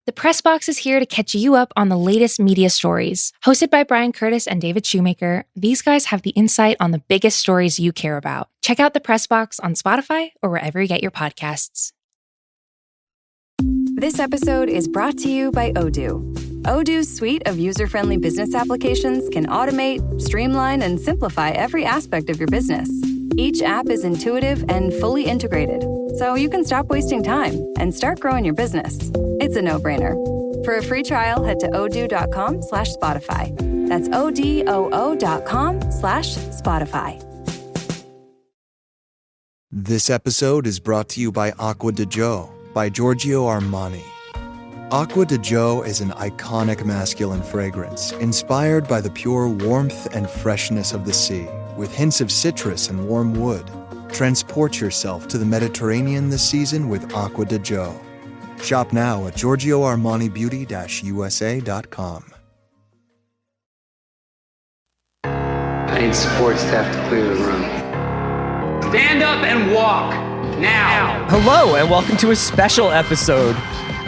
The Press Box is here to catch you up on the latest media stories. Hosted by Brian Curtis and David Shoemaker, these guys have the insight on the biggest stories you care about. Check out The Press Box on Spotify or wherever you get your podcasts. This episode is brought to you by Odoo. Odoo's suite of user-friendly business applications can automate, streamline, and simplify every aspect of your business. Each app is intuitive and fully integrated, so you can stop wasting time and start growing your business. It's a no-brainer. For a free trial, head to odoo.com/Spotify. That's odoo.com/Spotify. This episode is brought to you by Acqua di Gio by Giorgio Armani. Acqua di Gio is an iconic masculine fragrance inspired by the pure warmth and freshness of the sea, with hints of citrus and warm wood. Transport yourself to the Mediterranean this season with Acqua di Gio. Shop now at GiorgioArmaniBeauty-USA.com. I need support staff to clear the room. Stand up and walk now. Hello, and welcome to a special episode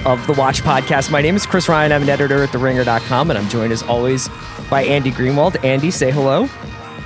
of the Watch Podcast. My name is Chris Ryan. I'm an editor at TheRinger.com, and I'm joined as always by Andy Greenwald. Andy, say hello.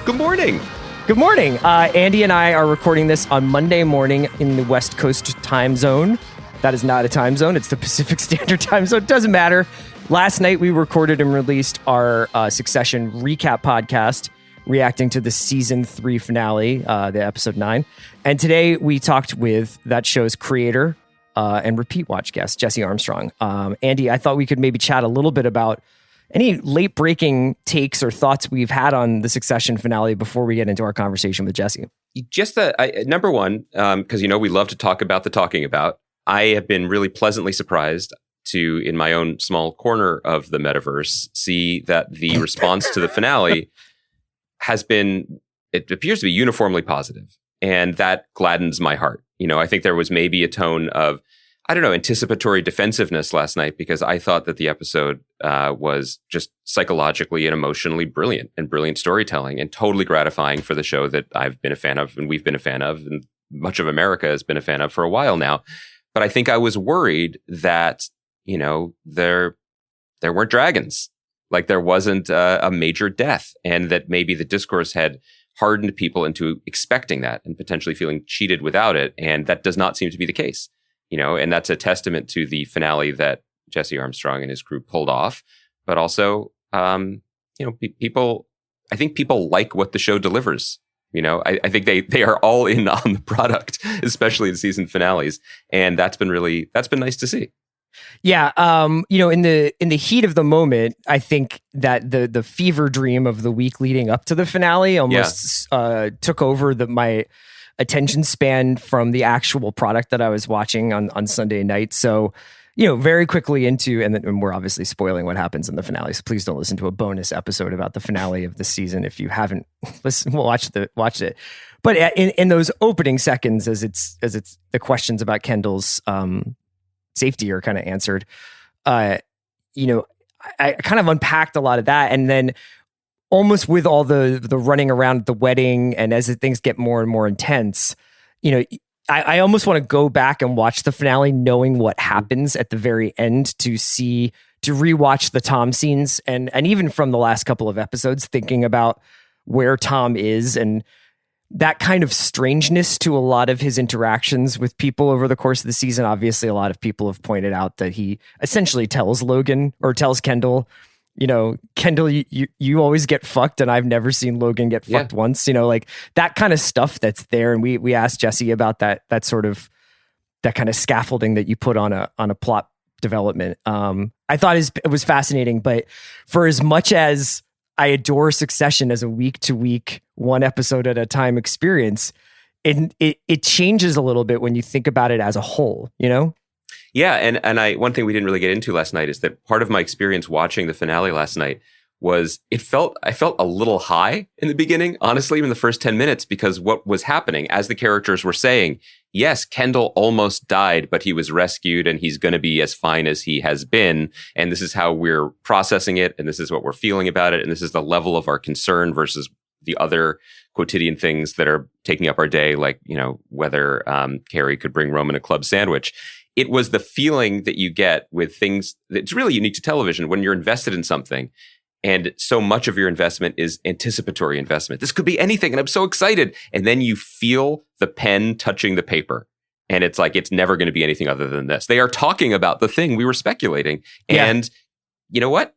Good morning. Good morning. Andy and I are recording this on Monday morning in the West Coast time zone. That is not a time zone. It's the Pacific Standard Time zone. It doesn't matter. Last night, we recorded and released our Succession recap podcast, reacting to the season 3 finale, the episode 9. And today, we talked with that show's creator and repeat watch guest, Jesse Armstrong. Andy, I thought we could maybe chat a little bit about any late-breaking takes or thoughts we've had on the Succession finale before we get into our conversation with Jesse. Just number one, because we love to talk about the talking about. I have been really pleasantly surprised to, in my own small corner of the metaverse, see that the response to the finale has been, it appears to be uniformly positive. And that gladdens my heart. I think there was maybe a tone of, anticipatory defensiveness last night because I thought that the episode was just psychologically and emotionally brilliant storytelling and totally gratifying for the show that I've been a fan of and we've been a fan of and much of America has been a fan of for a while now. But I think I was worried that, there weren't dragons, like there wasn't a major death, and that maybe the discourse had hardened people into expecting that and potentially feeling cheated without it. And that does not seem to be the case, and that's a testament to the finale that Jesse Armstrong and his crew pulled off. But also, people like what the show delivers. I think they are all in on the product, especially in season finales. And that's been nice to see. Yeah. In the heat of the moment, I think that the fever dream of the week leading up to the finale almost took over my attention span from the actual product that I was watching on Sunday night. So, very quickly into, and we're obviously spoiling what happens in the finale. So please don't listen to a bonus episode about the finale of the season if you haven't watched it. But in those opening seconds, as it's the questions about Kendall's safety are kind of answered, I kind of unpacked a lot of that, and then almost with all the running around at the wedding, and as things get more and more intense, I almost want to go back and watch the finale knowing what happens at the very end to rewatch the Tom scenes and even from the last couple of episodes, thinking about where Tom is and that kind of strangeness to a lot of his interactions with people over the course of the season. Obviously, a lot of people have pointed out that he essentially tells Kendall, Kendall, you always get fucked, and I've never seen Logan get fucked once. Like that kind of stuff that's there. And we asked Jesse about that kind of scaffolding that you put on a plot development. I thought it was fascinating, but for as much as I adore Succession as a week to week, one episode at a time experience, it changes a little bit when you think about it as a whole, Yeah, and one thing we didn't really get into last night is that part of my experience watching the finale last night was I felt a little high in the beginning, honestly, in the first 10 minutes, because what was happening as the characters were saying, yes, Kendall almost died, but he was rescued and he's going to be as fine as he has been. And this is how we're processing it. And this is what we're feeling about it. And this is the level of our concern versus the other quotidian things that are taking up our day, like, whether Carrie could bring Roman a club sandwich. it was the feeling that you get with things that's really unique to television when you're invested in something. And so much of your investment is anticipatory investment. This could be anything. And I'm so excited. And then you feel the pen touching the paper. And it's like, it's never going to be anything other than this. They are talking about the thing we were speculating. And you know what?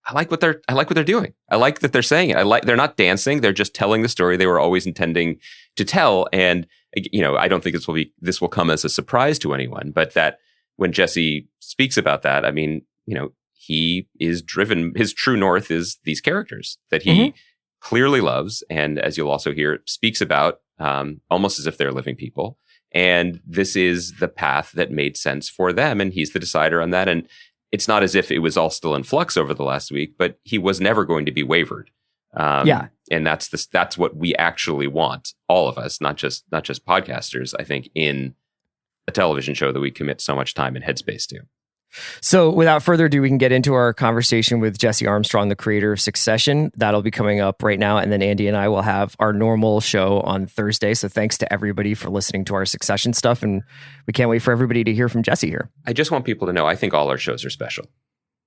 I like what they're doing. I like that they're saying it. They're not dancing. They're just telling the story they were always intending to tell. And, I don't think this will come as a surprise to anyone, but that when Jesse speaks about that, I mean, he is driven, his true north is these characters that he clearly loves. And as you'll also hear, speaks about almost as if they're living people. And this is the path that made sense for them. And he's the decider on that. And it's not as if it was all still in flux over the last week, but he was never going to be wavered. And that's what we actually want, all of us, not just podcasters, I think, in a television show that we commit so much time and headspace to. So without further ado, we can get into our conversation with Jesse Armstrong, the creator of Succession. That'll be coming up right now. And then Andy and I will have our normal show on Thursday. So thanks to everybody for listening to our Succession stuff. And we can't wait for everybody to hear from Jesse here. I just want people to know, I think all our shows are special.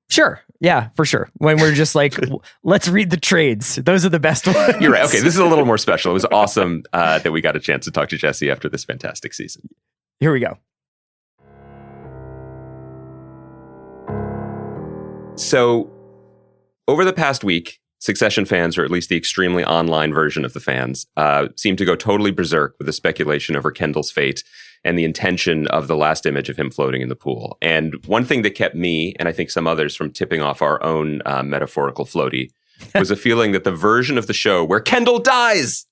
Sure. Yeah, for sure. When we're just like, let's read the trades. Those are the best ones. You're right. Okay, this is a little more special. It was awesome that we got a chance to talk to Jesse after this fantastic season. Here we go. So over the past week, Succession fans, or at least the extremely online version of the fans, seem to go totally berserk with the speculation over Kendall's fate and the intention of the last image of him floating in the pool. And one thing that kept me, and I think some others, from tipping off our own metaphorical floaty was a feeling that the version of the show where Kendall dies,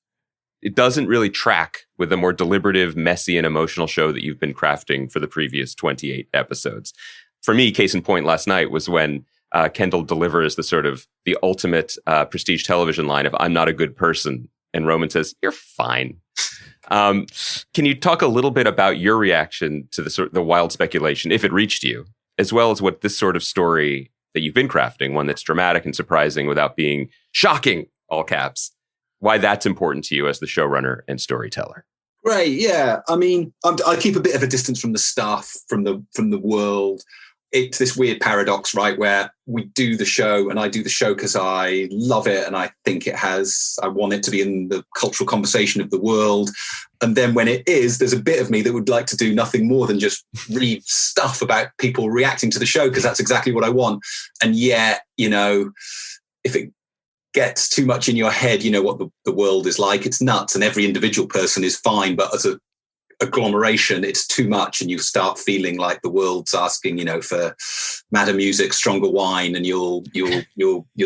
it doesn't really track with the more deliberative, messy, and emotional show that you've been crafting for the previous 28 episodes. For me, case in point last night was when Kendall delivers the ultimate prestige television line of "I'm not a good person," and Roman says, "You're fine." Can you talk a little bit about your reaction to the wild speculation, if it reached you, as well as what this sort of story that you've been crafting, one that's dramatic and surprising without being shocking, all caps, why that's important to you as the showrunner and storyteller? Right. Yeah. I mean, I keep a bit of a distance from the stuff, from the world. It's this weird paradox, right, where we do the show and I do the show because I love it and I think I want it to be in the cultural conversation of the world. And then when it is, there's a bit of me that would like to do nothing more than just read stuff about people reacting to the show because that's exactly what I want. And yet, if it gets too much in your head, what the world is like, it's nuts and every individual person is fine. But as a agglomeration, it's too much and you start feeling like the world's asking for madder music, stronger wine, and you'll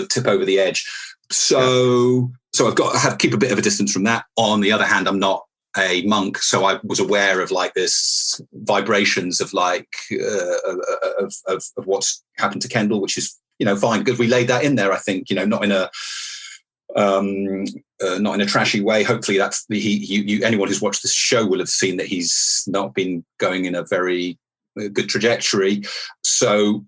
tip over the edge. So I've got to keep a bit of a distance from that. On the other hand, I'm not a monk, so I was aware of like this vibrations of like of what's happened to Kendall, which is fine because we laid that in there. I think not in a trashy way. Hopefully that's anyone who's watched this show will have seen that he's not been going in a very good trajectory. So,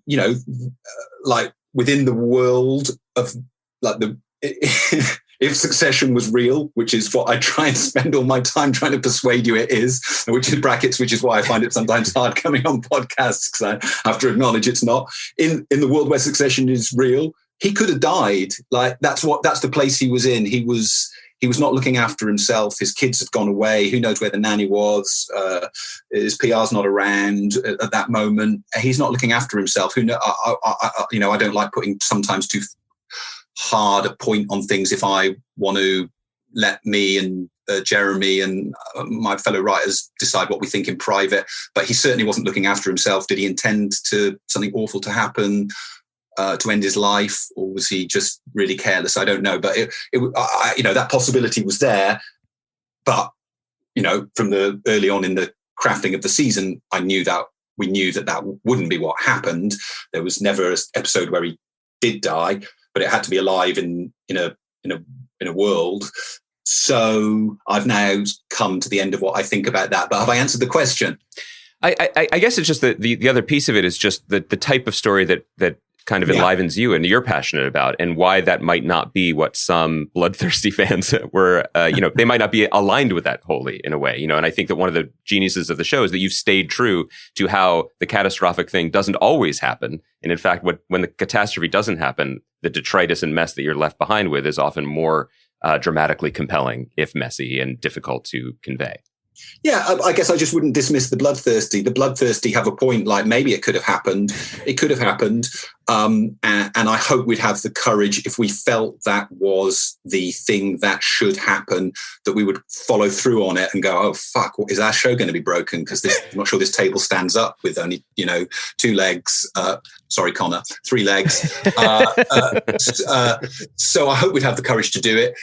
like within the world of like if Succession was real, which is what I try and spend all my time trying to persuade you it is, which is why I find it sometimes hard coming on podcasts because I have to acknowledge it's not. In the world where Succession is real, he could have died. Like that's the place he was in. He was not looking after himself. His kids had gone away. Who knows where the nanny was? His PR's not around at that moment. He's not looking after himself. Who know? I don't like putting sometimes too hard a point on things if I want to let me and Jeremy and my fellow writers decide what we think in private. But he certainly wasn't looking after himself. Did he intend something awful to happen? To end his life, or was he just really careless? I don't know, but that possibility was there. But from the early on in the crafting of the season, we knew that wouldn't be what happened. There was never an episode where he did die, but it had to be alive in a world. So I've now come to the end of what I think about that. But have I answered the question? I guess it's just the other piece of it is just the type of story that kind of enlivens you and you're passionate about, and why that might not be what some bloodthirsty fans were, they might not be aligned with that wholly in a way, and I think that one of the geniuses of the show is that you've stayed true to how the catastrophic thing doesn't always happen. And in fact, when the catastrophe doesn't happen, the detritus and mess that you're left behind with is often more dramatically compelling, if messy and difficult to convey. Yeah, I guess I just wouldn't dismiss the bloodthirsty. The bloodthirsty have a point, like maybe it could have happened. It could have happened. And I hope we'd have the courage, if we felt that was the thing that should happen, that we would follow through on it and go, oh, fuck, what, is our show going to be broken? Because I'm not sure this table stands up with only, 2 legs. Sorry, Connor, 3 legs. So I hope we'd have the courage to do it.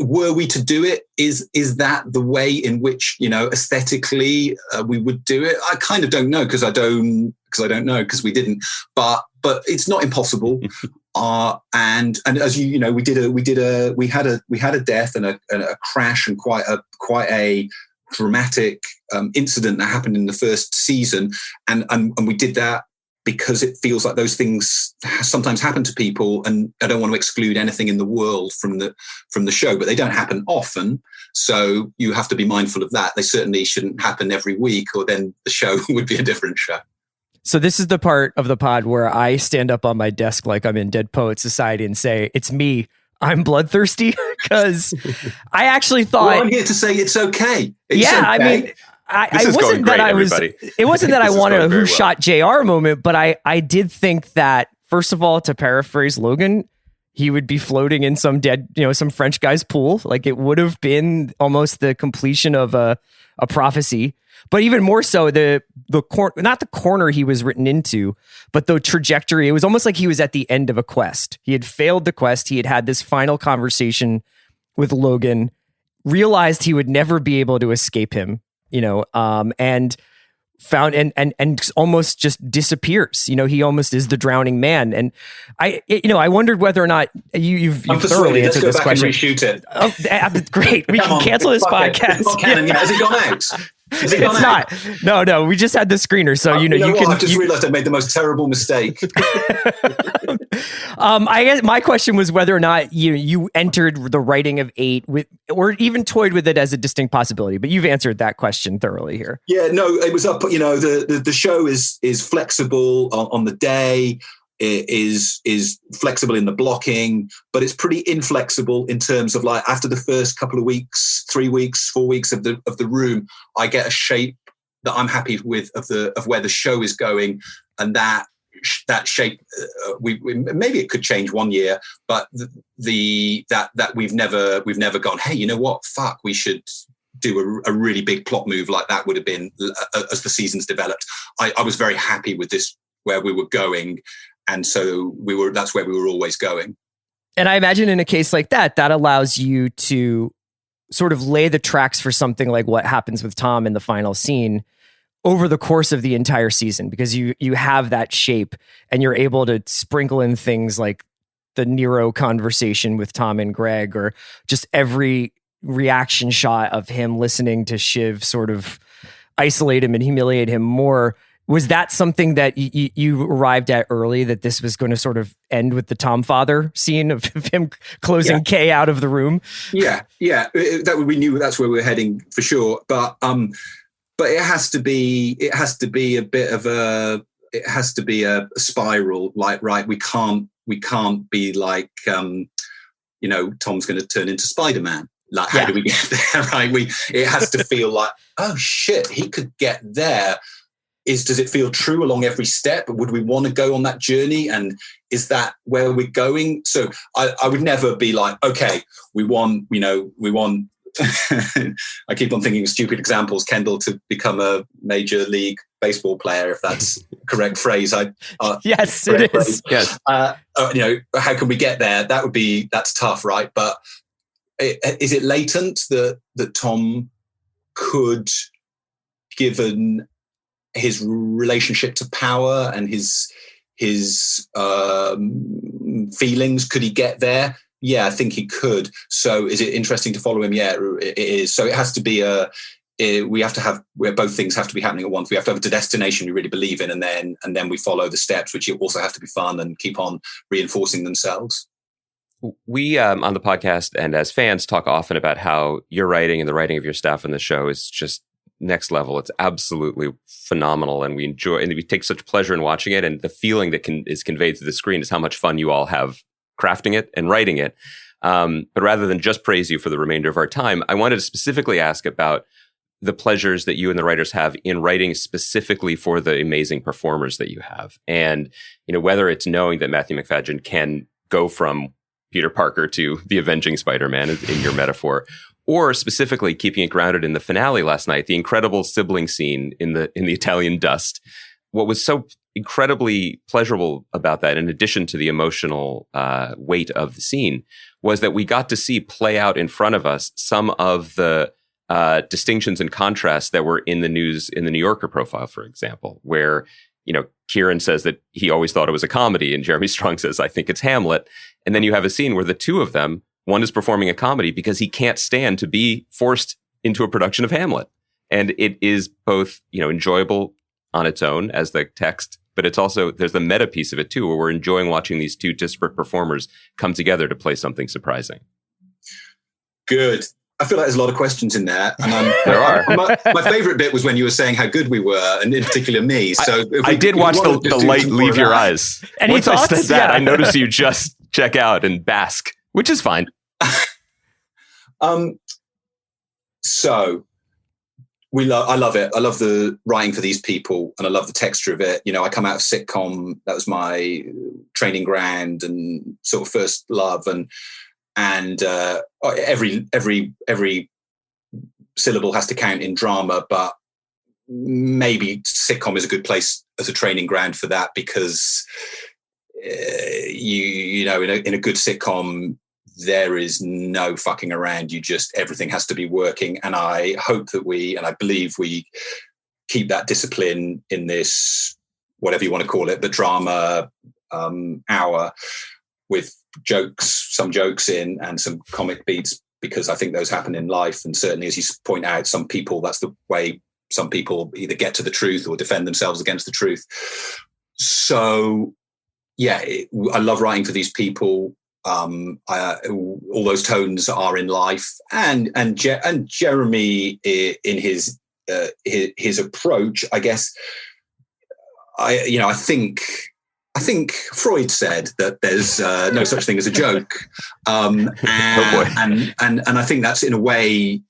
Were we to do it, is that the way in which, aesthetically we would do it? I kind of don't know, because I don't know, because we didn't. But it's not impossible. And as we had a death and a crash and quite a dramatic incident that happened in the first season, and we did that because it feels like those things sometimes happen to people, and I don't want to exclude anything in the world from the show, but they don't happen often. So you have to be mindful of that. They certainly shouldn't happen every week, or then the show would be a different show. So this is the part of the pod where I stand up on my desk like I'm in Dead Poets Society and say, it's me, I'm bloodthirsty, because I actually thought... Well, I'm here to say it's okay. It's okay. I mean... It wasn't that I wanted a who shot JR moment, but I did think that, first of all, to paraphrase Logan, he would be floating in some dead, some French guy's pool. Like, it would have been almost the completion of a prophecy. But even more so, not the corner he was written into, but the trajectory. It was almost like he was at the end of a quest. He had failed the quest. He had had this final conversation with Logan, realized he would never be able to escape him, and found and almost just disappears. He almost is the drowning man. And I wondered whether or not you've thoroughly answered this question. Let's go back and reshoot it. Oh, great. We can cancel this podcast. It's not canon yet. Has it gone out? It's not. No. We just had the screener, so you can. I've just realised I made the most terrible mistake. I guess my question was whether or not you entered the writing of 8 with, or even toyed with it as a distinct possibility. But you've answered that question thoroughly here. Yeah, no, it was up. The show is flexible on the day. It is flexible in the blocking, but it's pretty inflexible in terms of, like, after the first couple of weeks, 3 weeks, 4 weeks of the room, I get a shape that I'm happy with of where the show is going, and that shape we maybe it could change one year, but that we've never gone, hey, you know what, fuck, we should do a really big plot move like that would have been as the seasons developed. I was very happy with this, where we were going. And so that's where we were always going. And I imagine in a case like that allows you to sort of lay the tracks for something like what happens with Tom in the final scene over the course of the entire season, because you have that shape and you're able to sprinkle in things like the Nero conversation with Tom and Greg, or just every reaction shot of him listening to Shiv sort of isolate him and humiliate him more. Was that something that you arrived at early, that this was going to sort of end with the Tom father scene of him closing Kay out of the room? Yeah. We knew that's where we were heading for sure. But it has to be a bit of it has to be a spiral. Like, right, we can't be like, Tom's going to turn into Spider-Man. Like, how do we get there? Right. It has to feel like, oh shit, he could get there. Does it feel true along every step? Would we want to go on that journey? And is that where we're going? So I would never be like, okay, we want, I keep on thinking of stupid examples, Kendall to become a major league baseball player, if that's the correct phrase. Yes, it is. Yes. How can we get there? That's tough, right? But is it latent that Tom could, given his relationship to power and his feelings, could he get there? Yeah, I think he could. So is it interesting to follow him? Yeah, it is. So it has to be we have to have where both things have to be happening at once. We have to have a destination we really believe in, and then we follow the steps, which also have to be fun and keep on reinforcing themselves. We on the podcast and as fans talk often about how your writing and the writing of your staff in the show is just next level. It's absolutely phenomenal, and we enjoy and we take such pleasure in watching it. And the feeling that is conveyed through the screen is how much fun you all have crafting it and writing it. But rather than just praise you for the remainder of our time, I wanted to specifically ask about the pleasures that you and the writers have in writing specifically for the amazing performers that you have. And, whether it's knowing that Matthew McFadden can go from Peter Parker to the Avenging Spider-Man in your metaphor, or specifically keeping it grounded in the finale last night, the incredible sibling scene in the Italian dust. What was so incredibly pleasurable about that, in addition to the emotional weight of the scene, was that we got to see play out in front of us some of the distinctions and contrasts that were in the news in the New Yorker profile, for example, where, Kieran says that he always thought it was a comedy, and Jeremy Strong says, I think it's Hamlet. And then you have a scene where the two of them, one is performing a comedy because he can't stand to be forced into a production of Hamlet. And it is both, enjoyable on its own as the text, but it's also, there's the meta piece of it too, where we're enjoying watching these two disparate performers come together to play something surprising. Good. I feel like there's a lot of questions in there. And there are. My favorite bit was when you were saying how good we were, and in particular me. So I did watch the light leave your eyes. Any Once thoughts? I said that, I noticed you just check out and bask, which is fine. So I love it. I love the writing for these people, and I love the texture of it. I come out of sitcom. That was my training ground and sort of first love, and every syllable has to count in drama, but maybe sitcom is a good place as a training ground for that, because in a good sitcom there is no fucking around. Everything has to be working, and I hope that I believe we keep that discipline in this, whatever you want to call it, the drama hour, with some jokes in and some comic beats, because I think those happen in life. And certainly, as you point out, some people, that's the way some people either get to the truth or defend themselves against the truth. So yeah, I love writing for these people. All those tones are in life, and Jeremy in his approach, I guess. I think Freud said that there's no such thing as a joke, and I think that's in a way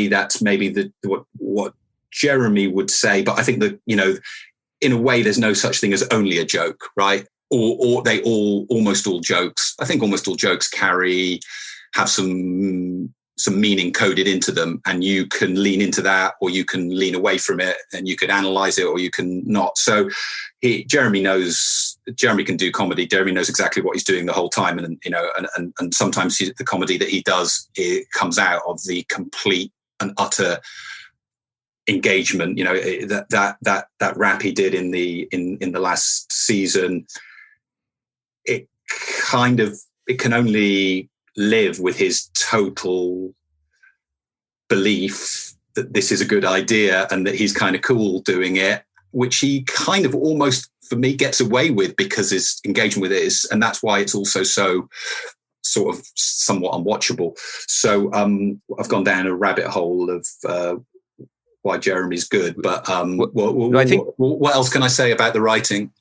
that's maybe what Jeremy would say. But I think that in a way there's no such thing as only a joke, right? Or they almost all jokes. I think almost all jokes have some meaning coded into them, and you can lean into that, or you can lean away from it, and you could analyze it, or you can not. So Jeremy can do comedy. Jeremy knows exactly what he's doing the whole time, and sometimes the comedy that he does, it comes out of the complete and utter engagement. That rap he did in the last season, it can only live with his total belief that this is a good idea and that he's kind of cool doing it, which he kind of almost, for me, gets away with because his engagement with it is, and that's why it's also so sort of somewhat unwatchable. So I've gone down a rabbit hole of why Jeremy's good, but what else can I say about the writing?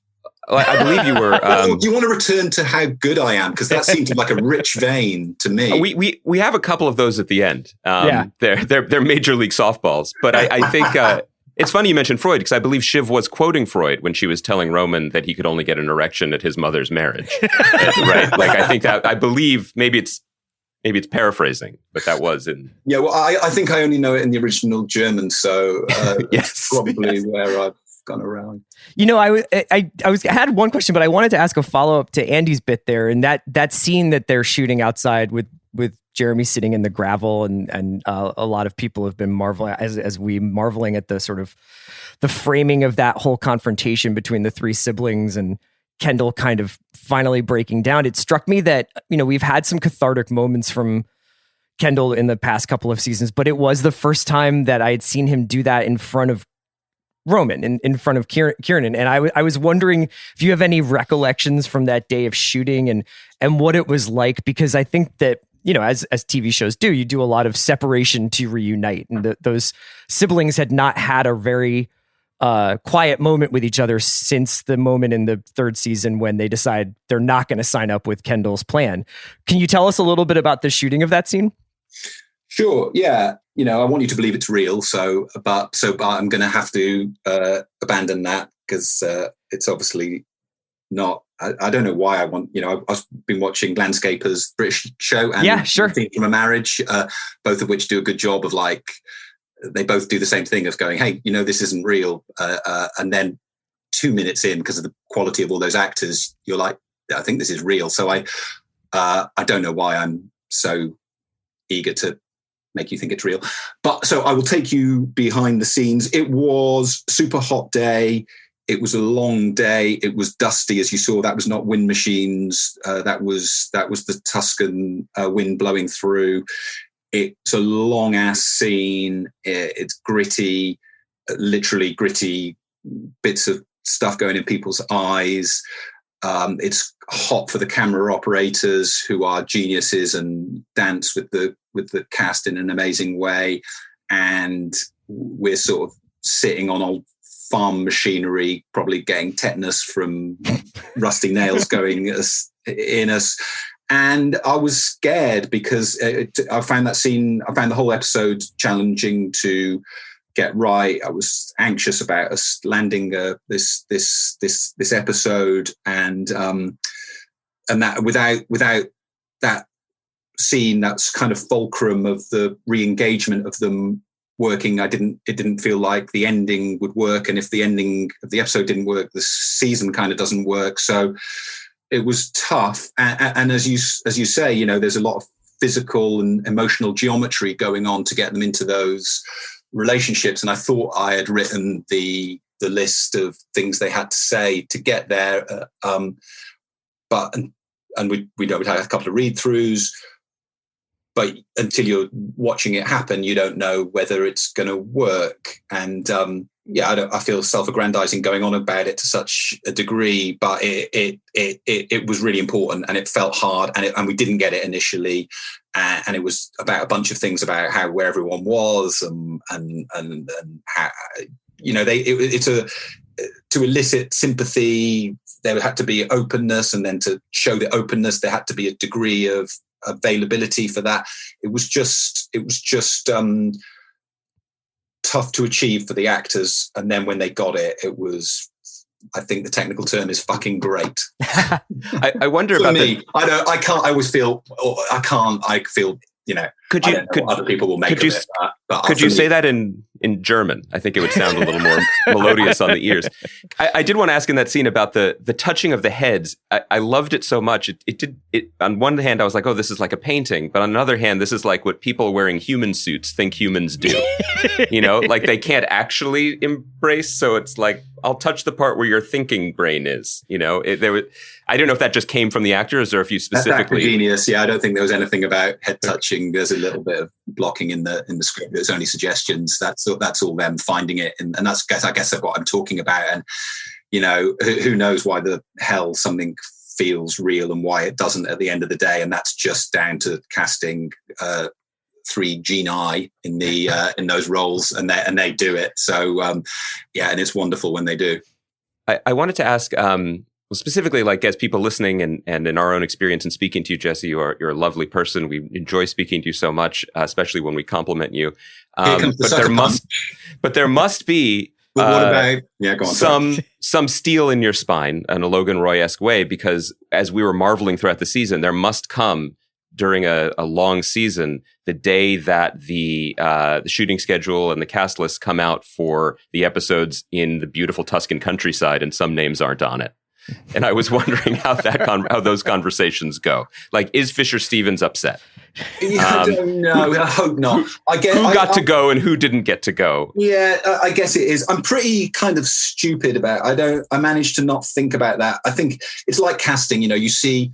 I believe you were. Do you want to return to how good I am? Because that seemed like a rich vein to me. We have a couple of those at the end. They're major league softballs. But I think it's funny you mentioned Freud, because I believe Shiv was quoting Freud when she was telling Roman that he could only get an erection at his mother's marriage. Right? Like, I think that, I believe maybe it's paraphrasing, but that was in. Yeah, well, I think I only know it in the original German, so yes, probably where I've gone around. I had one question, but I wanted to ask a follow up to Andy's bit there, and that scene that they're shooting outside with Jeremy sitting in the gravel, and a lot of people have been marveling marveling at the sort of the framing of that whole confrontation between the three siblings and Kendall kind of finally breaking down. It struck me that we've had some cathartic moments from Kendall in the past couple of seasons, but it was the first time that I had seen him do that in front of Roman, in front of Kieran. And I was wondering if you have any recollections from that day of shooting and what it was like, because I think that, you know, as TV shows do, you do a lot of separation to reunite. And those siblings had not had a very quiet moment with each other since the moment in the third season when they decide they're not going to sign up with Kendall's plan. Can you tell us a little bit about the shooting of that scene? Sure. Yeah. You know, I want you to believe it's real. But I'm going to have to abandon that because it's obviously not. I don't know why I want. You know, I've been watching Landscaper's British show and Theme from a Marriage, both of which do a good job of they both do the same thing of going, hey, you know, this isn't real. And then 2 minutes in, because of the quality of all those actors, you're like, I think this is real. So I don't know why I'm so eager to make you think it's real. But so I will take you behind the scenes. It was a super hot day. It was a long day. It was dusty, as you saw. That was not wind machines. That was the Tuscan wind blowing through. It's a long ass scene. It's gritty, literally gritty bits of stuff going in people's eyes. It's hot for the camera operators, who are geniuses and dance with the cast in an amazing way. And we're sort of sitting on old farm machinery, probably getting tetanus from rusty nails going in us. And I was scared because I found the whole episode challenging to get right. I was anxious about us landing this episode, and that without that scene, that's kind of fulcrum of the re-engagement of them working. It didn't feel like the ending would work, and if the ending of the episode didn't work, the season kind of doesn't work. So it was tough, and as you say, you know, there's a lot of physical and emotional geometry going on to get them into those relationships. And I thought I had written the list of things they had to say to get there, but we had a couple of read-throughs. But until you're watching it happen, you don't know whether it's going to work. And I feel self-aggrandizing going on about it to such a degree, but it was really important, and it felt hard, and we didn't get it initially, and it was about a bunch of things about where everyone was, and how, you know, to elicit sympathy, there had to be openness, and then to show the openness, there had to be a degree of availability for that. It was just tough to achieve for the actors, and then when they got it, it was, I think the technical term is fucking great. I wonder about me. I feel, you know, other people will make it. But could you say that in German? I think it would sound a little more melodious on the ears. I did want to ask in that scene about the touching of the heads. I loved it so much. It on one hand, I was like, oh, this is like a painting. But on another hand, this is like what people wearing human suits think humans do. You know, like they can't actually embrace. So it's like, I'll touch the part where your thinking brain is, you know. I don't know if that just came from the actors or if you specifically. That's genius. Yeah, I don't think there was anything about head touching. There's a little bit of blocking in the script. There's only suggestions. That's all them finding it, and that's I guess what I'm talking about. And you know, who knows why the hell something feels real and why it doesn't at the end of the day, and that's just down to casting 3 geni in those roles, and they do it. So and it's wonderful when they do. I wanted to ask. Well, specifically, like as people listening and in our own experience in speaking to you, Jesse, you're a lovely person. We enjoy speaking to you so much, especially when we compliment you. But there must be what about, go on, some steel in your spine in a Logan Roy-esque way, because as we were marveling throughout the season, there must come during a long season the day that the shooting schedule and the cast lists come out for the episodes in the beautiful Tuscan countryside, and some names aren't on it. And I was wondering how those conversations go. Like, is Fisher Stevens upset? I don't know. I hope not. Who got to go and who didn't get to go? Yeah, I guess it is. I'm pretty kind of stupid about it. I managed to not think about that. I think it's like casting. You know, you see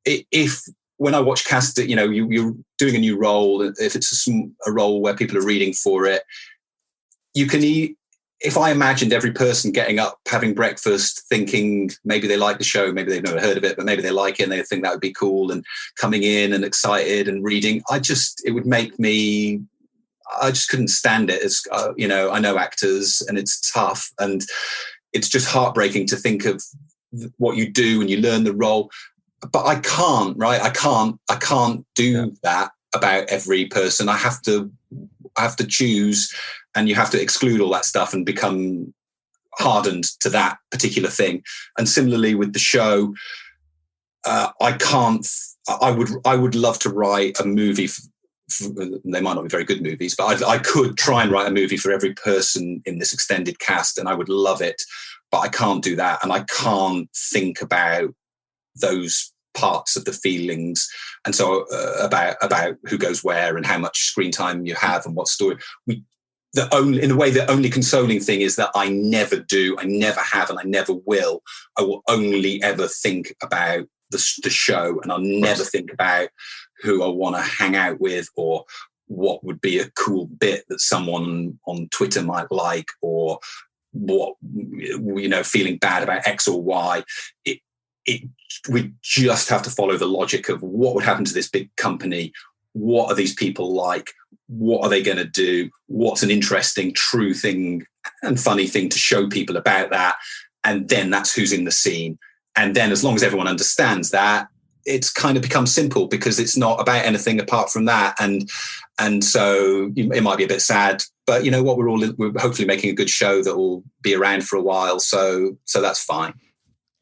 if when I watch cast, you're doing a new role. If it's a role where people are reading for it, you can if I imagined every person getting up, having breakfast, thinking maybe they like the show, maybe they've never heard of it, but maybe they like it and they think that would be cool, and coming in and excited and reading, it would make me, I just couldn't stand it. It's, I know actors and it's tough, and it's just heartbreaking to think of what you do and you learn the role. But I can't, right? I can't do that about every person. I have to choose, and you have to exclude all that stuff and become hardened to that particular thing. And similarly with the show, I would love to write a movie. They might not be very good movies, but I could try and write a movie for every person in this extended cast, and I would love it. But I can't do that, and I can't think about those parts of the feelings, and so about who goes where and how much screen time you have and what story. The only consoling thing is that I never do, I never have, and I never will. I will only ever think about the show, and I'll never think about who I want to hang out with, or what would be a cool bit that someone on Twitter might like, or what, feeling bad about X or Y. We just have to follow the logic of what would happen to this big company. What are these people like? What are they going to do? What's an interesting, true thing and funny thing to show people about that? And then that's who's in the scene. And then as long as everyone understands that, it's kind of becomes simple, because it's not about anything apart from that. And so it might be a bit sad, but you know what? We're hopefully making a good show that will be around for a while. So that's fine.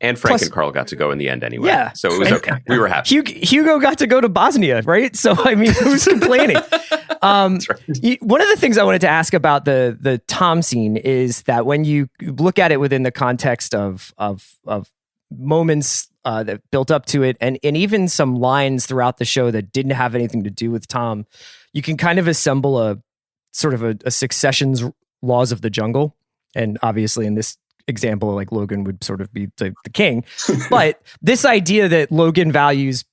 And Frank and Carl got to go in the end anyway. Yeah. So it was okay. We were happy. Hugo got to go to Bosnia, right? So, I mean, who's complaining? That's right. One of the things I wanted to ask about the Tom scene is that when you look at it within the context of moments that built up to it, and even some lines throughout the show that didn't have anything to do with Tom, you can kind of assemble a sort of a Succession's laws of the jungle. And obviously in this example, like Logan would sort of be the king. But this idea that Logan values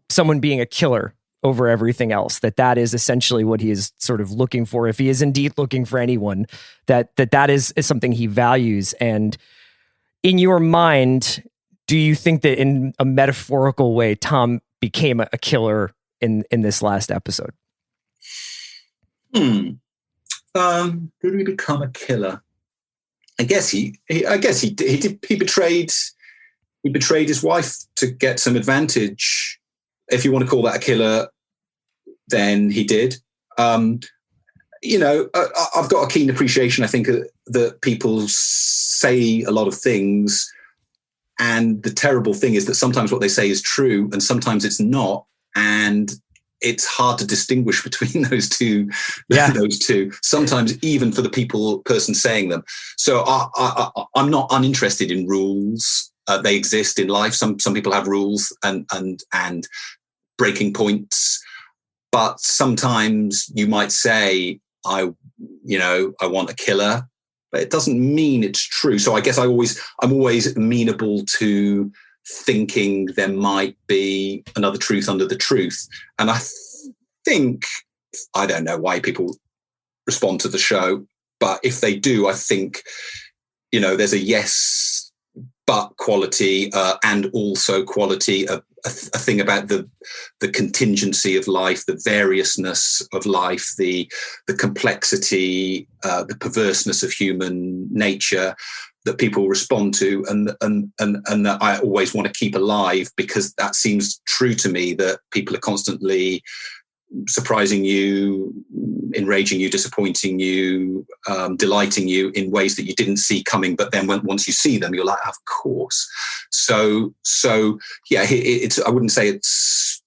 someone being a killer over everything else, that is essentially what he is sort of looking for. If he is indeed looking for anyone, that is something he values. And in your mind, do you think that in a metaphorical way, Tom became a killer in this last episode? Did he become a killer? I guess he did. He betrayed his wife to get some advantage. If you want to call that a killer, then he did. I've got a keen appreciation, I think, that people say a lot of things, and the terrible thing is that sometimes what they say is true and sometimes it's not, and it's hard to distinguish between those two. Yeah. Those two. Sometimes even for the person saying them. So I'm not uninterested in rules. They exist in life. Some people have rules and breaking points. But sometimes you might say, I want a killer, but it doesn't mean it's true. So I guess I'm always amenable to thinking there might be another truth under the truth. And I think, I don't know why people respond to the show, but if they do, I think, there's a yes, but quality, and also quality, a thing about the contingency of life, the variousness of life, the complexity, the perverseness of human nature that people respond to, and that I always want to keep alive, because that seems true to me, that people are constantly surprising you, enraging you, disappointing you, delighting you in ways that you didn't see coming. But then once you see them, you're like, of course. So yeah, I wouldn't say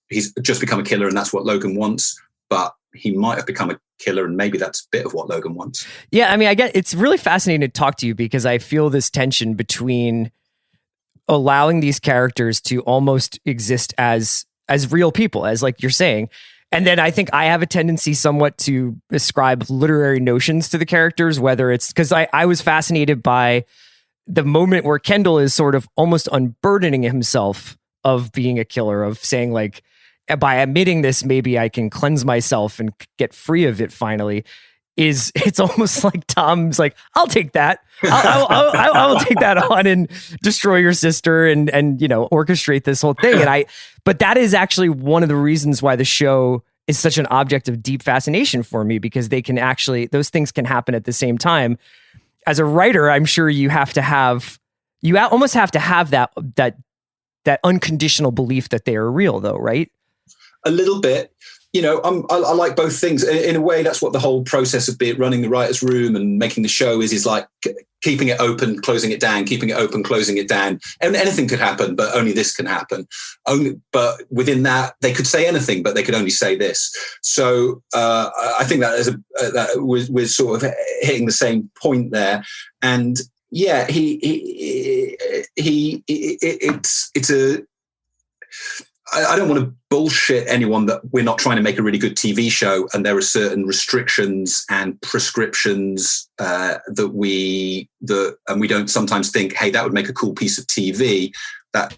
he's just become a killer and that's what Logan wants, but he might have become a killer, and maybe that's a bit of what Logan wants. Yeah, I mean, it's really fascinating to talk to you, because I feel this tension between allowing these characters to almost exist as real people, as like you're saying. And then I think I have a tendency somewhat to ascribe literary notions to the characters, whether it's because I was fascinated by the moment where Kendall is sort of almost unburdening himself of being a killer, of saying like, by admitting this, maybe I can cleanse myself and get free of it finally. It's almost like Tom's like, I'll take that. I'll take that on and destroy your sister and orchestrate this whole thing. But that is actually one of the reasons why the show is such an object of deep fascination for me, because those things can happen at the same time. As a writer, I'm sure you almost have to have that unconditional belief that they are real, though, right? A little bit. I like both things. In a way, that's what the whole process of running the writer's room and making the show is like keeping it open, closing it down, keeping it open, closing it down. And anything could happen, but only this can happen. But within that, they could say anything, but they could only say this. So I think that we're sort of hitting the same point there. And yeah, I don't want to bullshit anyone that we're not trying to make a really good TV show, and there are certain restrictions and prescriptions and we don't sometimes think, hey, that would make a cool piece of TV. That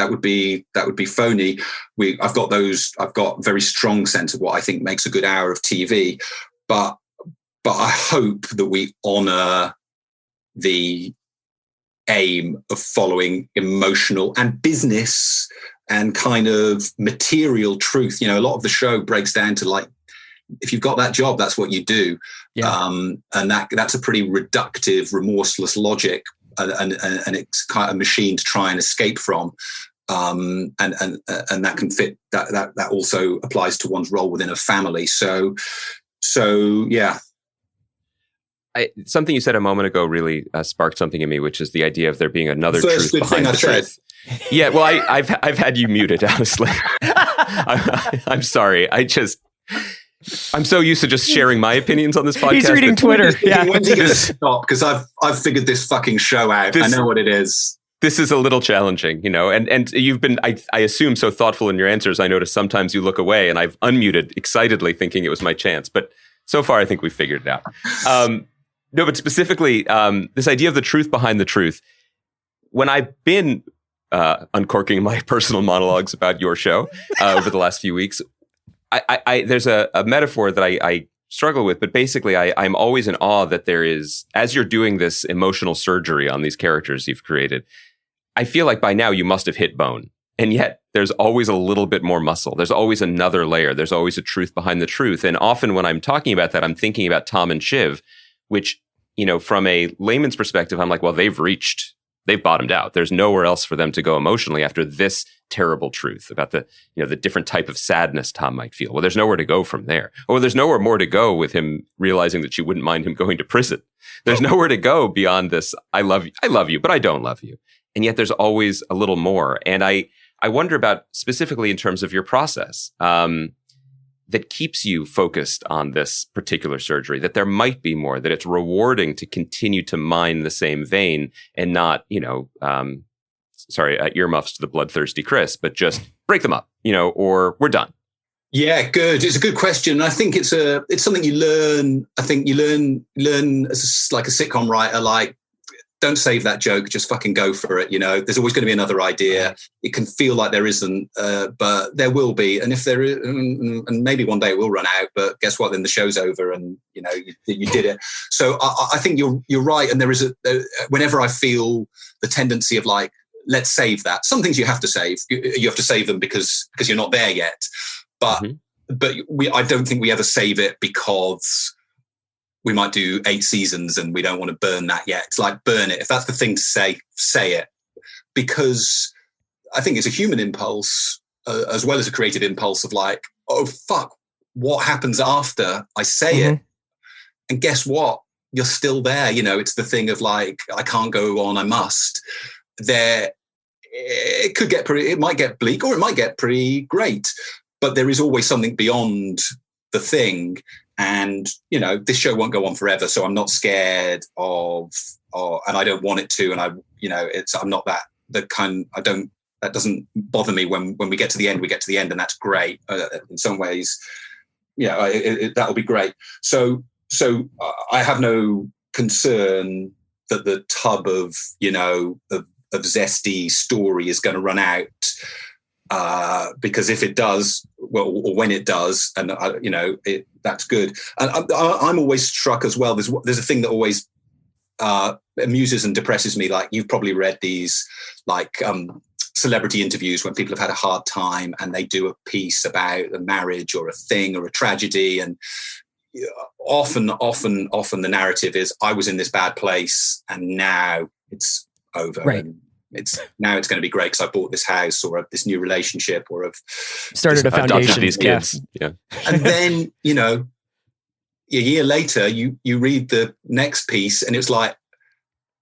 would be phony. I've got a very strong sense of what I think makes a good hour of TV, but I hope that we honor the aim of following emotional and business and kind of material truth. A lot of the show breaks down to like, if you've got that job, that's what you do. Yeah. And that's a pretty reductive, remorseless logic, and it's kind of a machine to try and escape from. And that can fit. That also applies to one's role within a family. So yeah. Something you said a moment ago really sparked something in me, which is the idea of there being another truth behind the truth. Yeah, well, I've had you muted, honestly. I'm sorry. I'm so used to just sharing my opinions on this podcast. He's reading Twitter. Yeah. When's he going to stop? Because I've figured this fucking show out. I know what it is. This is a little challenging, and you've been, I assume, so thoughtful in your answers. I notice sometimes you look away, and I've unmuted excitedly thinking it was my chance. But so far, I think we figured it out. No, but specifically, this idea of the truth behind the truth. When I've been uncorking my personal monologues about your show over the last few weeks, there's a metaphor that I struggle with, but basically I'm always in awe that there is, as you're doing this emotional surgery on these characters you've created, I feel like by now you must have hit bone. And yet there's always a little bit more muscle. There's always another layer. There's always a truth behind the truth. And often when I'm talking about that, I'm thinking about Tom and Shiv, which, from a layman's perspective, I'm like, well, they've bottomed out. There's nowhere else for them to go emotionally after this terrible truth about the different type of sadness Tom might feel. Well, there's nowhere to go from there. Or there's nowhere more to go with him realizing that she wouldn't mind him going to prison. There's nowhere to go beyond this. I love you, but I don't love you. And yet there's always a little more. And I wonder about specifically in terms of your process, that keeps you focused on this particular surgery, that there might be more, that it's rewarding to continue to mine the same vein and not, earmuffs to the bloodthirsty Chris, but just break them up, or we're done. Yeah, good. It's a good question. I think it's something you learn. I think you learn as like a sitcom writer, like, don't save that joke, just fucking go for it. There's always going to be another idea. It can feel like there isn't, but there will be. And if there is, and maybe one day it will run out, but guess what? Then the show's over and, you did it. So I think you're right. And there is whenever I feel the tendency of like, let's save that. Some things you have to save. You have to save them because you're not there yet. But I don't think we ever save it because we might do 8 seasons and we don't want to burn that yet. It's like, burn it. If that's the thing to say it. Because I think it's a human impulse as well as a creative impulse of like, oh, fuck, what happens after I say it? And guess what? You're still there. It's the thing of like, I can't go on, I must. It might get bleak or it might get pretty great, but there is always something beyond the thing. And, this show won't go on forever. So I'm not scared and I don't want it to. And I'm not that doesn't bother me when we get to the end, and that's great. In some ways, that'll be great. So I have no concern that the tub of zesty story is going to run out. Because if it does, well, or when it does, and that's good. And I'm always struck as well. There's a thing that always amuses and depresses me. Like, you've probably read these, like, celebrity interviews when people have had a hard time and they do a piece about a marriage or a thing or a tragedy, and often the narrative is, I was in this bad place and now it's over. Right. And it's going to be great because I bought this house, or this new relationship, or I've started a foundation. These kids. Yeah. And then, a year later, you read the next piece and it's like,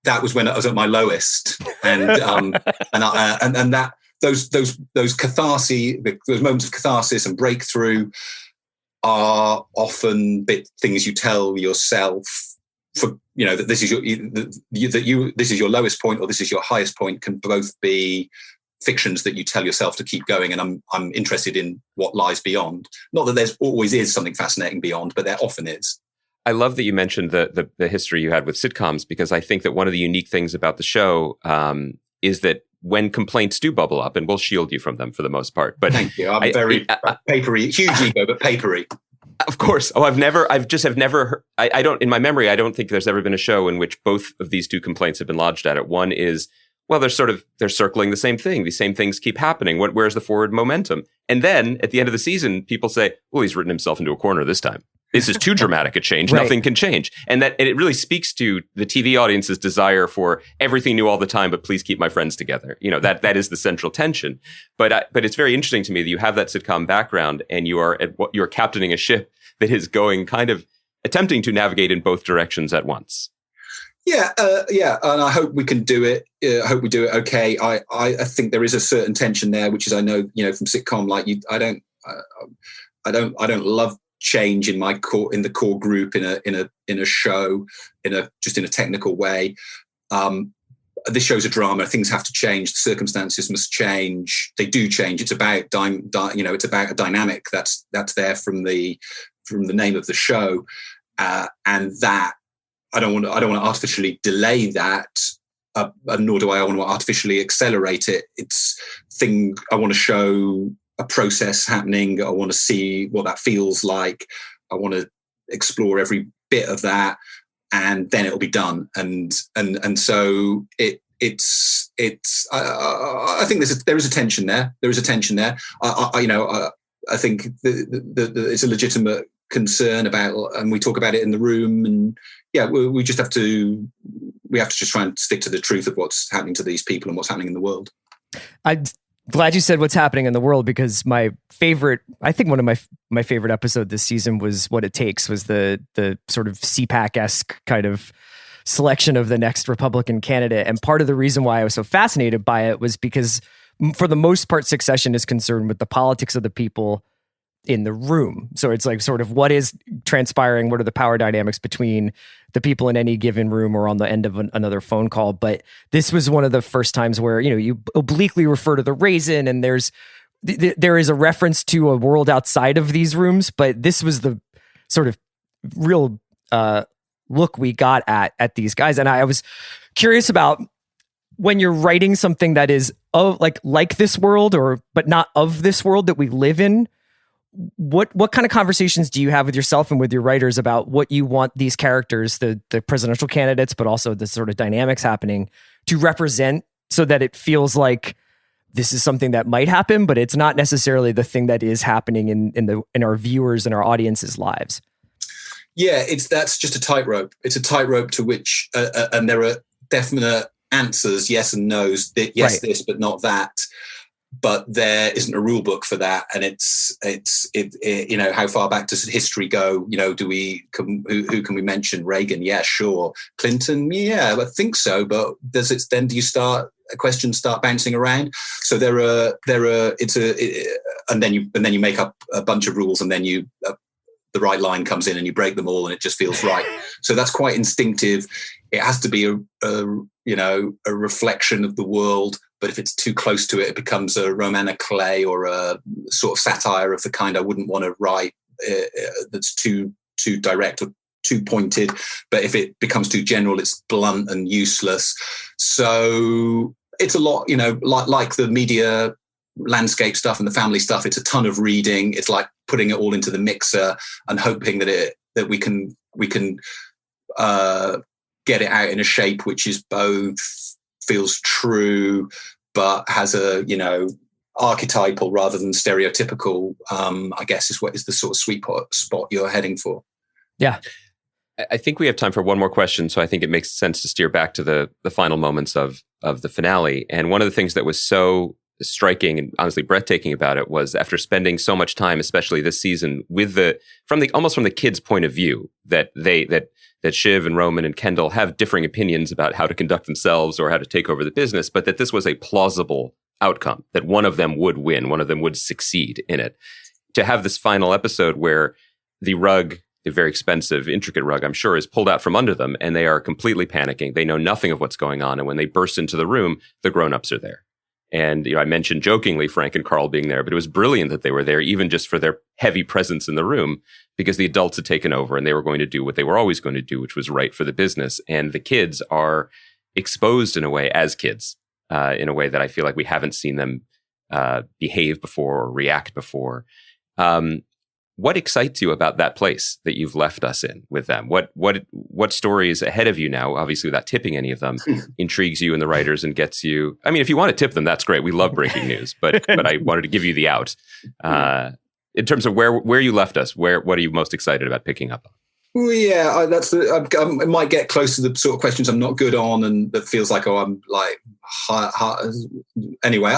that was when I was at my lowest. And and that those catharsis, those moments of catharsis and breakthrough are often things you tell yourself for, that this is your lowest point or this is your highest point, can both be fictions that you tell yourself to keep going. And I'm interested in what lies beyond. Not that there's always is something fascinating beyond, but there often is. I love that you mentioned the history you had with sitcoms, because I think that one of the unique things about the show is that when complaints do bubble up, and we'll shield you from them for the most part. But thank you. I'm very papery, huge ego, but papery. Of course. Oh, I don't, in my memory, I don't think there's ever been a show in which both of these two complaints have been lodged at it. One is, well, they're circling the same thing. These same things keep happening. Where's the forward momentum? And then at the end of the season, people say, well, he's written himself into a corner this time. This is too dramatic a change. Right. Nothing can change. And it really speaks to the TV audience's desire for everything new all the time, but please keep my friends together. That is the central tension. But it's very interesting to me that you have that sitcom background and you're captaining a ship that is going kind of attempting to navigate in both directions at once. Yeah. And I hope we can do it. I hope we do it okay. I think there is a certain tension there, which is, I know, from sitcom, like I don't love change in the core group in a show just in a technical way. This show's a drama. Things have to change. The circumstances must change. They do change. It's about it's about a dynamic that's there from the name of the show, and that I don't want to artificially delay that, nor do I want to artificially accelerate it. I want to show a process happening. I want to see what that feels like. I want to explore every bit of that, and then it'll be done. And so it's. I think there is a tension there. There is a tension there. I think it's a legitimate concern about, and we talk about it in the room. And yeah, we just have to just try and stick to the truth of what's happening to these people and what's happening in the world. I'm glad you said what's happening in the world, because one of my favorite episode this season was What It Takes, was the sort of CPAC-esque kind of selection of the next Republican candidate. And part of the reason why I was so fascinated by it was because for the most part, Succession is concerned with the politics of the people in the room. So it's like sort of what is transpiring, what are the power dynamics between the people in any given room or on the end of another phone call. But this was one of the first times where, you obliquely refer to the raisin, and there is a reference to a world outside of these rooms, but this was the sort of real look we got at these guys. And I was curious about, when you're writing something that is of like this world, but not of this world that we live in, what kind of conversations do you have with yourself and with your writers about what you want these characters, the presidential candidates, but also the sort of dynamics happening, to represent, so that it feels like this is something that might happen, but it's not necessarily the thing that is happening in our viewers and our audience's lives? Yeah, that's just a tightrope. It's a tightrope to which, and there are definite answers, yes and no's. Yes, right. This, but not that. But there isn't a rule book for that, and it's how far back does history go? Who can we mention? Reagan, yeah, sure. Clinton, yeah, I think so. But does it then? Do you questions start bouncing around? So and then you make up a bunch of rules, and then the right line comes in and you break them all, and it just feels right. So that's quite instinctive. It has to be a reflection of the world. But if it's too close to it, it becomes a roman à clef or a sort of satire of the kind I wouldn't want to write. That's too direct or too pointed. But if it becomes too general, it's blunt and useless. So it's a lot, like the media landscape stuff and the family stuff. It's a ton of reading. It's like putting it all into the mixer and hoping that we can get it out in a shape which is both feels true but has a, you know, archetypal rather than stereotypical, I guess is what is the sort of sweet spot you're heading for. Yeah. I think we have time for one more question, so I think it makes sense to steer back to the final moments of the finale. And one of the things that was so striking and honestly breathtaking about it was after spending so much time, especially this season, with from the kids' point of view, that Shiv and Roman and Kendall have differing opinions about how to conduct themselves or how to take over the business, but that this was a plausible outcome, that one of them would win, one of them would succeed in it. To have this final episode where the rug, the very expensive, intricate rug, I'm sure, is pulled out from under them and they are completely panicking. They know nothing of what's going on. And when they burst into the room, the grown-ups are there. And, you know, I mentioned jokingly Frank and Carl being there, but it was brilliant that they were there, even just for their heavy presence in the room, because the adults had taken over and they were going to do what they were always going to do, which was right for the business. And the kids are exposed in a way as kids, in a way that I feel like we haven't seen them behave before or react before. What excites you about that place that you've left us in with them? What story is ahead of you now? Obviously, without tipping any of them, intrigues you and the writers and gets you. I mean, if you want to tip them, that's great. We love breaking news, but I wanted to give you the out. In terms of where you left us, what are you most excited about picking up on? Well, yeah, I might get close to the sort of questions I'm not good on, and that feels like, I'm like, anyway.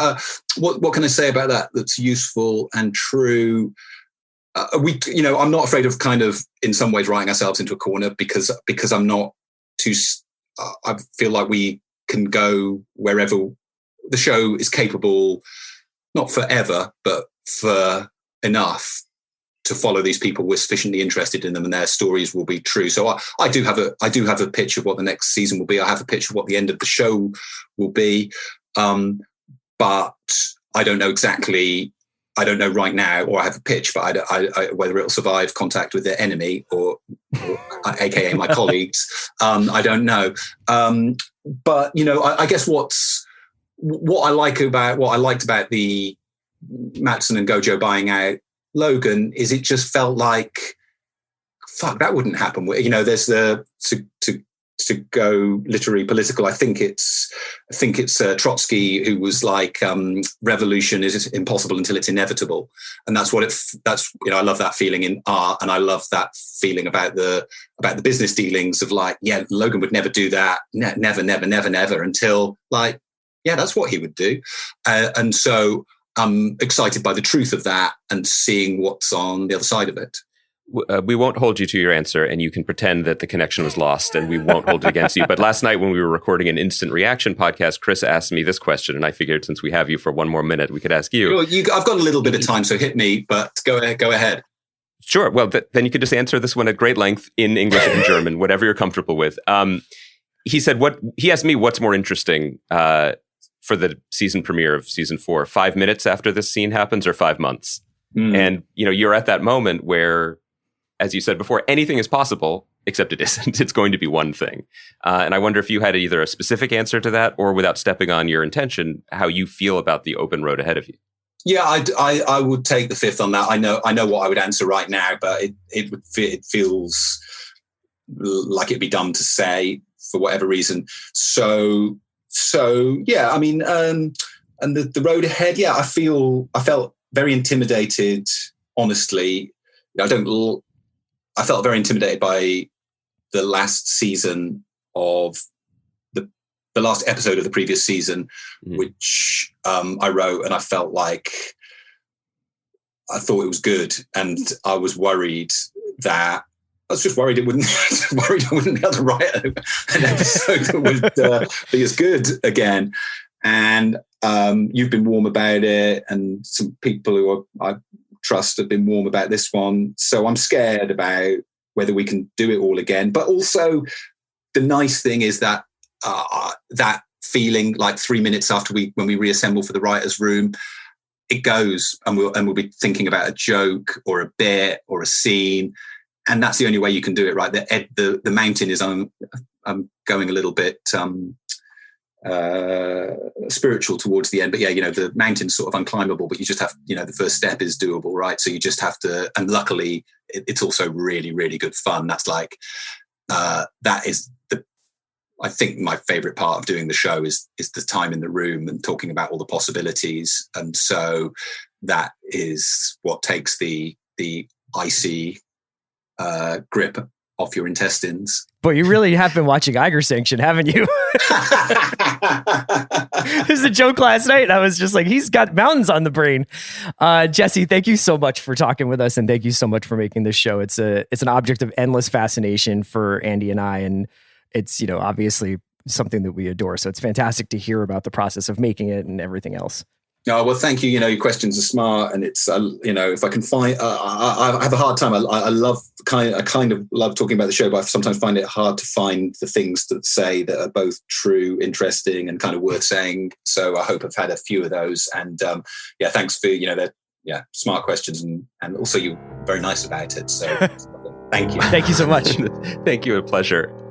What can I say about that that's useful and true? I'm not afraid of kind of in some ways writing ourselves into a corner because I'm not too. I feel like we can go wherever the show is capable, not forever, but for enough to follow these people. We're sufficiently interested in them, and their stories will be true. So I do have a pitch of what the next season will be. I have a pitch of what the end of the show will be, but I don't know exactly. I don't know right now, or I have a pitch, but I whether it'll survive contact with their enemy or AKA my colleagues. I don't know. But I guess what I liked about the Mattson and Gojo buying out Logan is it just felt like, fuck, that wouldn't happen. There's to go literally political. I think it's Trotsky who was like, revolution is impossible until it's inevitable. And that's I love that feeling in art. And I love that feeling about the business dealings of like, yeah, Logan would never do that. Never until like, yeah, that's what he would do. And so I'm excited by the truth of that and seeing what's on the other side of it. We won't hold you to your answer, and you can pretend that the connection was lost, and we won't hold it against you. But last night when we were recording an instant reaction podcast, Chris asked me this question, and I figured since we have you for one more minute, we could ask you. Well, I've got a little bit of time, so hit me, but go ahead. Sure. Well, then you could just answer this one at great length in English and German, whatever you're comfortable with. He said, he asked me what's more interesting for the season premiere of season 4, 5 minutes after this scene happens or 5 months? And, you're at that moment where, as you said before, anything is possible, except it isn't. It's going to be one thing. And I wonder if you had either a specific answer to that or, without stepping on your intention, how you feel about the open road ahead of you. Yeah, I would take the fifth on that. I know what I would answer right now, but it feels like it'd be dumb to say for whatever reason. So yeah, I mean, and the road ahead, yeah, I felt very intimidated, honestly. I felt very intimidated by the last season of the last episode of the previous season, which I wrote, and I felt like I thought it was good, and I was worried that I wouldn't be able to write an episode that would be as good again. And you've been warm about it, and some people who I trust have been warm about this one. So I'm scared about whether we can do it all again. But also the nice thing is that that feeling like 3 minutes after when we reassemble for the writer's room, it goes, and we'll be thinking about a joke or a bit or a scene. And that's the only way you can do it, right? The mountain is I'm going a little bit spiritual towards the end. But yeah, the mountain's sort of unclimbable, but you just have, the first step is doable, right? So you just have to, and luckily it's also really, really good fun. That's like, that is I think my favorite part of doing the show is the time in the room and talking about all the possibilities. And so that is what takes the icy grip off your intestines. But you really have been watching Eiger Sanction, haven't you? It was a joke last night. I was just like, he's got mountains on the brain. Jesse, thank you so much for talking with us, and thank you so much for making this show. It's an object of endless fascination for Andy and I, and it's obviously something that we adore. So it's fantastic to hear about the process of making it and everything else. Oh, well, thank you. Your questions are smart, and it's if I can find, I have a hard time. I kind of love talking about the show, but I sometimes find it hard to find the things to say that are both true, interesting, and kind of worth saying. So I hope I've had a few of those. And thanks for smart questions, and also you're very nice about it. So thank you. Thank you so much. Thank you. A pleasure.